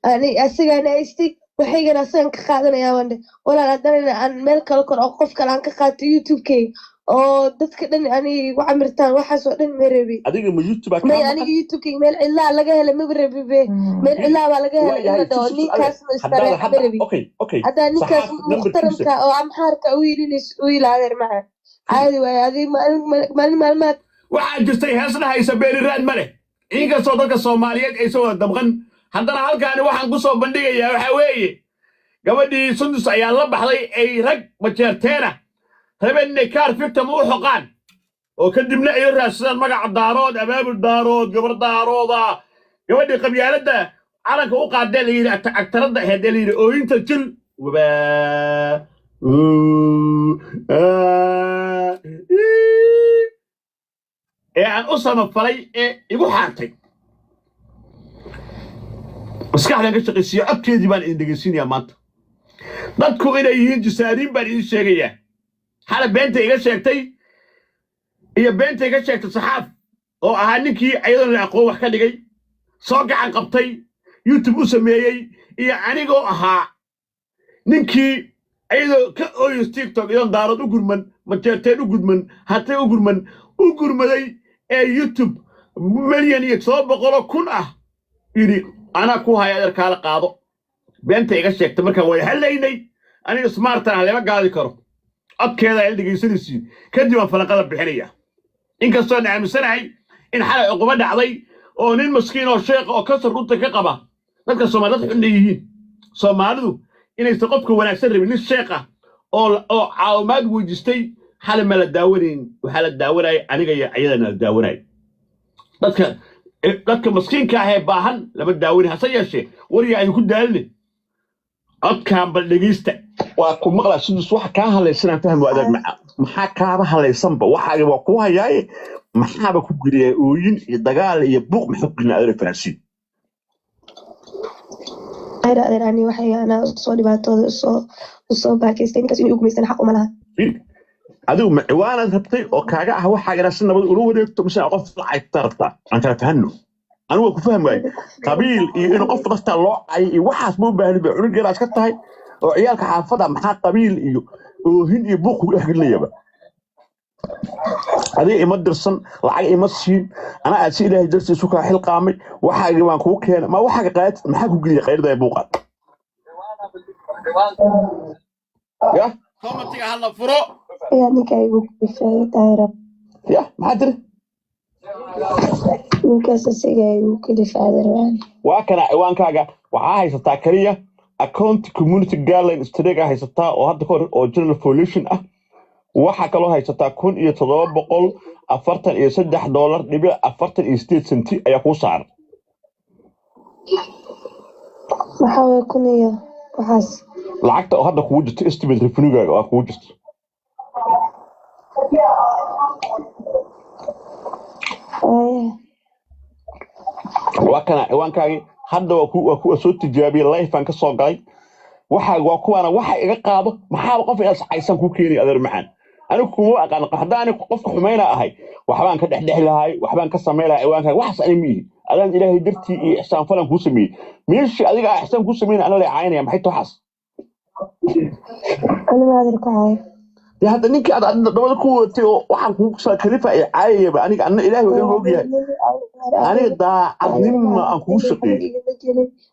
أنا أسيقنا أشتي وحيقنا أسيقنا كقادنا يا وانده ولا أدري عن ملك الكل أو قف كلام كقاد يوتيوب كي أو دتك أنا وعمرتان وحس وأنا مربي adiga ma youtube ما ka يعني maqan يوتيوب كي مال إلا لقاه لما بربي به مال إلا ولقاه إلا waayahay دوني كاس haddaada مستريح hadda مربي okay هذا نيكاس saxaaf محترم numberkiisa كا أو عم حارك ويلينس ويل هذا معه عادي وهذه ما waxaa jirtay heesna haysa beeriraad ma leh inkastoo dadka soomaaliyeed ay soo wada dabqan haddana halkaani waxaan ku soo bandhigayaa waxaa weeye gabadhii sundus ayaa la baxday ay rag majeerteena rabeen inay kaar fictam u xoqaan oo kadibna ay raadsadaan magaca daarood abaabul daarood gabar daarooda gabadhii qabyaaladda calanka u qaadee la yidhi agtaradda ahayd ee la yidhi ooyinta jil ee aan u samafalay ee igu xaartay maskaxdan ka shaqaysiiyo codkeedii baan idin dhegaysiinayaa maanta dadku inay yihiin jisaariin baan idin sheegayaa xala beenta iga sheegtay iyo beenta iga sheegtay saxaaf oo ahaa ninkii ayadoon la aqoon wax ka dhigay soo gacan qabtay youtube u sameeyey iyo anigoo ahaa ninkii ayadoo ka ooyis tiktok iyadoon daarood u gurman majeerteen u gudman hatay u gurman u gurmaday ee youtube milyan iyo 700,000 ah yidhi anaa ku haya adeerkaala qaado beenta iga sheegtay markaan way halaynay aniga smartan ah lama gaadi karo codkeeda ay dhegaysanaysiin kadib aan falanqada bixinaya inkastoo aan aaminsanahay in xalay cuquba dhacday oo nin maskiin oo sheekh oo kasar runta ka qaba dadka Soomaaliyeed xun yihiin Soomaalidu inaysan qofka wanaagsan rabin nin sheekh ah oo caawimaad weydiistay xalay ma la daawanayn waxa la daawanay aniga iyo ayadana la daawanay dadka maskiinka ah ee baahan lama daawanayn hase yeeshee wariga ay ku daalin codkaan bal dhegeysta waa ku maqlaa sidus wax kaa halaysan fahmo adag maxaa kaaba halaysanba waxaaga waa ku hayaaye maxaaba ku guriyay ooyin iyo dagaal iyo buuq maxaa ku adeer faransiin أنا يعني وحي أنا صوني بعد todo soo baakeystay ninkaas inuu gumaysan xaq uma laha adigu ciwaanad rabtay oo kaaga ah waxaaga si nabad ula wareegto mise qof lacag tarta aan kala fahno anigu ku fahmay qabiil iyo in qof dadka loo ay iyo waxaas ma u baahan baa cunuggeedaas ka tahay oo ciyaalka xaafada maxaa qabiil iyo oohin iyo buuq u dhexgelinayaba adii ima dirsan lacag ima siin ana aad si ilaahay dartiisu ka xil qaamay waxaaga waan kuu keenay ma waxaaga qaad maxaa ku geliyay qayrada buuqa ya commentiga hala furo يا ninka igu kifay taayirab ya maxaa tiri ninkaas asiga igu kifay waa kana ciwaankaaga waxaa haysataa kaliya account community guideline streega haysataa oo hadda hor oo general pollution ah waxa kaloo haysataa $743.48 ayaa ku saaran waxa way kuniyo waxaas lacagta oo hadda kugu jirto estimate revenue-gaaga waa kugu jirto waa kana ciwaankaagii hadda waa ku soo tijaabiyay live aan ka soo galay waxaaga waa kuwaana waxa iga qaado maxaa qof inaad saxaysan ku keenay adeer macaan anigu kuma aqaan haddaan qofka xumayna ahay waxbaan ka dhexdhexi lahay waxbaan ka sameey lahay ciwaankaaga waxaas ani miyi adaan ilaahay dartii iyo ihsaan falan ku sameeyay meeshii adiga ihsaan ku sameeyay ana la caynaya maxay tahay أنا ما أدري كعاي يا هذا نيك هذا دبل كوة waxaan ku soo kalifa ay caayayba aniga anna ilaahay uu ogyahay aniga daacadnimo aan ku shaqeeyay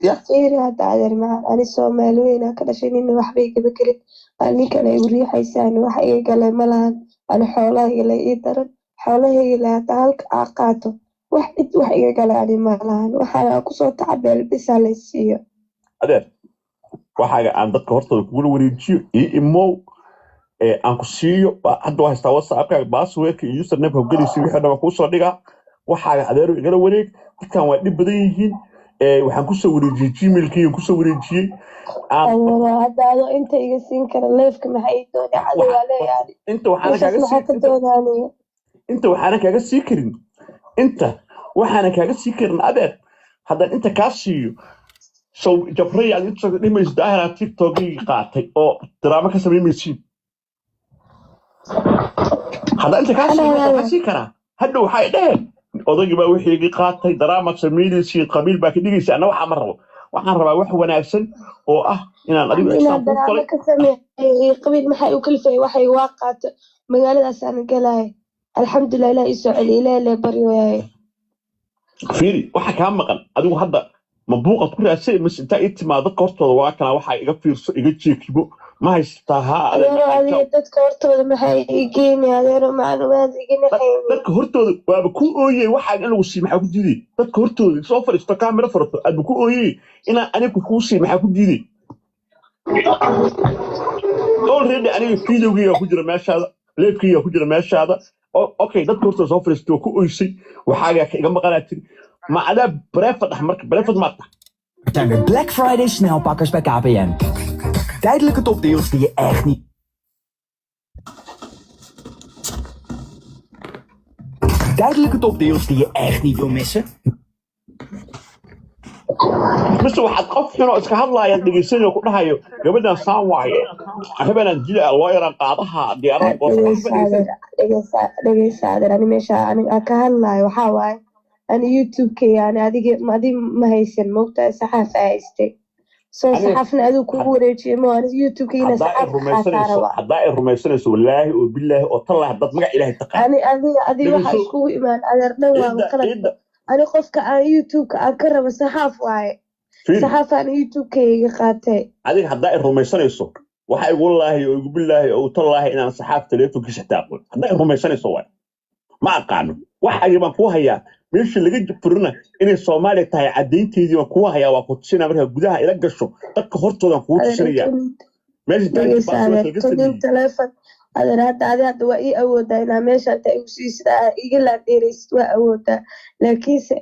ya إيه هذا أدري معه أنا سومالوين كذا شيء إنه وحبي كذا كذا أنا كلا يوري حيسان وحي قال ملان أنا حوله إلى إيدر حوله إلى تعلق عقاته واحد وحي قال أنا ملان وحنا كسر تعبل بس على السيا adeer waxaaga aan dadka hortooda kugu wareejiyo imo aan ku siiyo hadda waa haystaa WhatsApp-ka password-ka iyo username-ka gelisay wixii dhan ku soo dhiga waxaaga adeer igala wareeg dadkan waa dhib badan yihiin waxaan ku soo wareejiyay Gmail-kii ku soo wareejiyay هذا أنت يجسين كذا ليفك محيطون على ولا يعني انت waxaana kaaga sii karin inta waxaana kaaga sii karin adeer haddaan inta kaa siiyo soo jabray aad inta dhimayso daahira TikTok-ii qaatay oo drama ka sameeyay haddaan inta kaa sii karaa hadda waxay dhaheen odayga baa wixii qaatay drama sameeyay qabiil baa ka dhigaysa ana waxa ma rabo waxaan rabaa wax wanaagsan oo ah inaan adigu inaan ixsaan kuu daraamo falay ka sameeyay qabiil maxay u kalifay waxay waa qaato magaaladaas aan galay alxamdulilah ilaahay isoo celi ilaahay lee baryoyahay fiiri waxa kaa maqan adigu hadda ma buuqad ku raadsay mise intaa ii timaado dadka hortooda waa kana waxaa iga fiirso iga jeekibo ma haysataa haa adeero adiga dadka hortooda maxay igeeni adeero macluumaad iga naxayni dadka hortooda waaba ku ooyey waxaa in lagu sii maxaa ku diiday dadka hortooda soo fadhiisto kaamira furato aadba ku ooyey inaan anigu kuu sii maxaa ku diiday already aniga videogiiga ku jira meeshaada leebkiiga ku jira meeshaada okay dadka hortooda soo fadhiisto ku ooysay waxaagaa iga maqanaa tiri ma adaa breefad ah marka breefad maad tahay Er zijn weer Black Friday snelpakkers bij KPN. Tijdelijke topdeals die je echt niet... Tijdelijke topdeals die je echt niet wil missen. mise waxaad qof xun oo iska hadlaayaan dhegeysanaya ku dhahayo gabadhan saan waaye hebelan jila loo yaran qaadaha diyaarada dhegeysa adeer ani meesha aniga ka hadlayo waxaa waaye ani youtube-kayga ani adiga ma haysan moogtahay saxaaf aa haystay soo saxaafna adigu kugu wareejiye mo aniga youtube-kayna saxaaf qaataa raba haddaa ay rumaysanayso wallaahi oo bilaahi oo tallah dad magac ilaahay taqaan adiga waxa iskugu imaan adeer dhan waa qalad ani qofka aan youtube-ka aan ka rabo saxaaf waaye saxaaf aan youtube-kayga qaatay adiga haddaa ay rumaysanayso waxa igu laahi oo igu bilaahi oo talaahi inaan saxaaf teleefonkiisa taaqo haddaa ay rumaysanayso waay ma aqaano waxaagii baan kuu hayaa meesha laga furina inay Soomaaliya tahay cadeynteedii baan kuu hayaa waa ku tusinaa markaa gudaha ila gasho dadka hortooda kuu tusinaya meesha telefoon adeer hadda waa ii awoodaa inaa meesha inta igu siisida iga laadheeraysid waa awoodaa laakiinse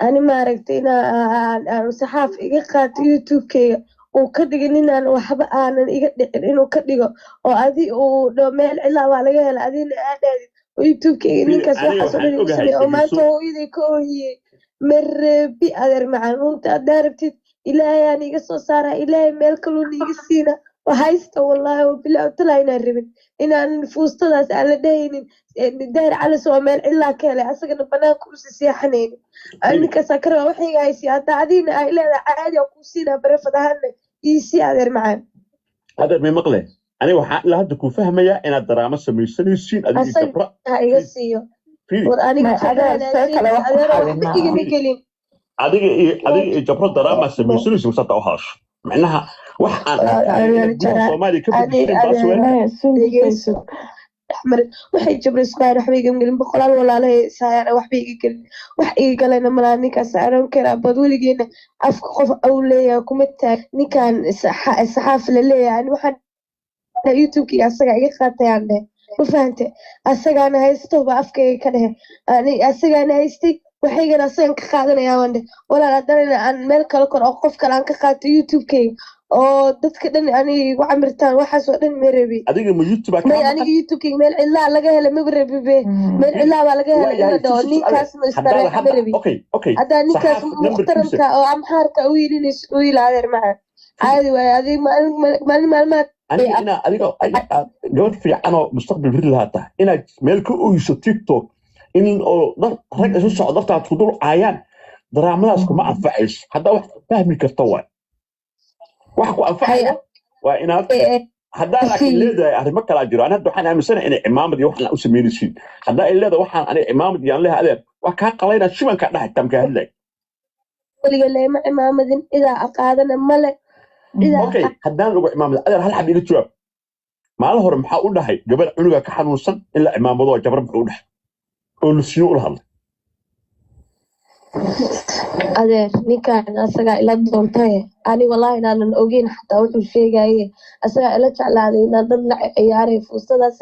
ani maaragtay inaan saxaaf iga qaato youtube-kayga uu ka dhigin inaan waxba aanan iga dhicin inuu ka dhigo oo adi uu dho meel cilaa waa laga hela adina aadhaadid oo youtube-kayga ninkaas waxaasoo dhan igu sameey oo maanta hooyaday ka oohiyey mareebi adeer macaan runta haddaa rabtid ilaahay aan iga soo saaraa ilaahay meel kaluuna iga siina وهايستا والله وبالله طلع هنا الربن إن فوسطة على داين داير على سوا مال إلا كله أصلا بناء كرسي سياحنين أنا كسكرة وحي هايسي هتعدين إلى عادي وكوسينا برفض هن يسي هذا معان هذا من مقله أنا وحق لا هدكوا فهميا إن الدراما سميسن يسين أدي يتبرأ هاي قصيو وأنا أدي جبر الدراما سميسن يسين وسط أوهاش معناها وحن الصومالي كيف أحمر وحي جبر سكار وحبي قمقلن بقلال ولا له ساير وحبي قل وحي قالنا ملاني كسعرهم كنا بدولي جينا أفقف أولية كمتة نكان الصحافة اللي يعني وحن يوتيوب كي أسرع يخاطي عنده وفهمت أسرع أنا هيستو بأفكار كده يعني أسرع أنا هيستي waxay gana seen ka qaadanaya wande walaal haddana aan meel kale kor oo qof kale aan ka qaato youtube-kayga oo dadka dhan ani igu camirtaan waxaas oo dhan ma rabi adiga ma youtube aniga youtube-kayga meel cilaa laga hela ma rabi meel cilaa baa laga hela ila dhao ninkaas ma istara ma rabi haddaa ninkaas muxtaramka oo amxaarka u yilinayso u yila adeer macaan caadi waaye adiga maalin maalmaad adiga gabadh fiican oo mustaqbal biri lahaa tahay inaad meel ka oyso tiktok in rag isu socdo dartaad ku dul caayaan daraamadaas kuma anfacayso haddaa wax fahmi karta waay wax ku anfacaya waa inaad haddaa laakiin leedahay arrimo kalaa jiro ana hadda waxaan aaminsanahay inay cimaamad iyo waxaan u samaynaysiin haddaa ay leedahay waxaan aniga cimaamad iyo aan leeha adeer waa kaa qalaynaa shibankaa dhahay tamkaa hadlay weliga leema cimaamadin idaa aqaadana male okay haddaan lagu cimaamad adeer hal xab ila jawaab maalin hore maxaa u dhahay gabadh cunuga ka xanuunsan in la cimaamado jabar muxuu u dhahay ولسيو الهض adeer ninkan asaga ila doontay ani wallahi inaan ogeyn xataa wuxuu sheegay asaga ila jeclaaday inaan dad la ciyaaray fuustadaas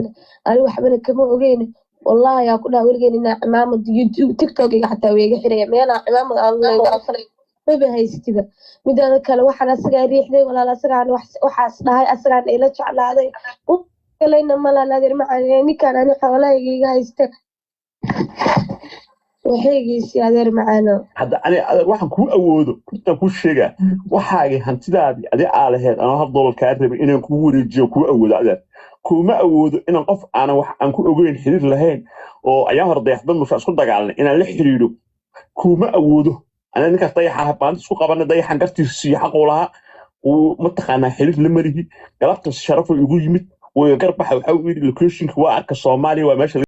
ani waxba kama ogeyn wallahi yaa ku dhaw weligeena inaan cimaamad youtube tiktok iga xataa weega xiraya meena cimaamad aan leeyahay ma haystiba midada kale waxaan asaga riixday walaal asaga waxaas dhahay asaga ila jeclaaday u kaleena mala adeer macaan ninkan ani xoolahayga haysta waxaygiisi adeer macaano hadda ani adeer waxaan kuu awoodo intaan kuu sheegaa waxaagii hantidaadii adi aa laheyd anoo $1 kaa rabay inaan kugu wareejiyo kuu awoodo adeer kuma awoodo inaan qof aanan wax aan ku ogeyn xiriir lahayn oo ayaan hore dayaxdad musha isku dagaalanay inaan la xiriiro kuma awoodo أنا نكاس ضيحة بانت سوق قبلنا ضيحة قرتي السياحة قولها ومتقنا حلف لمريه قلبت الشرف يقول يمت وقرب حوحوي لوكيشن كوا أرك الصومالي وماشي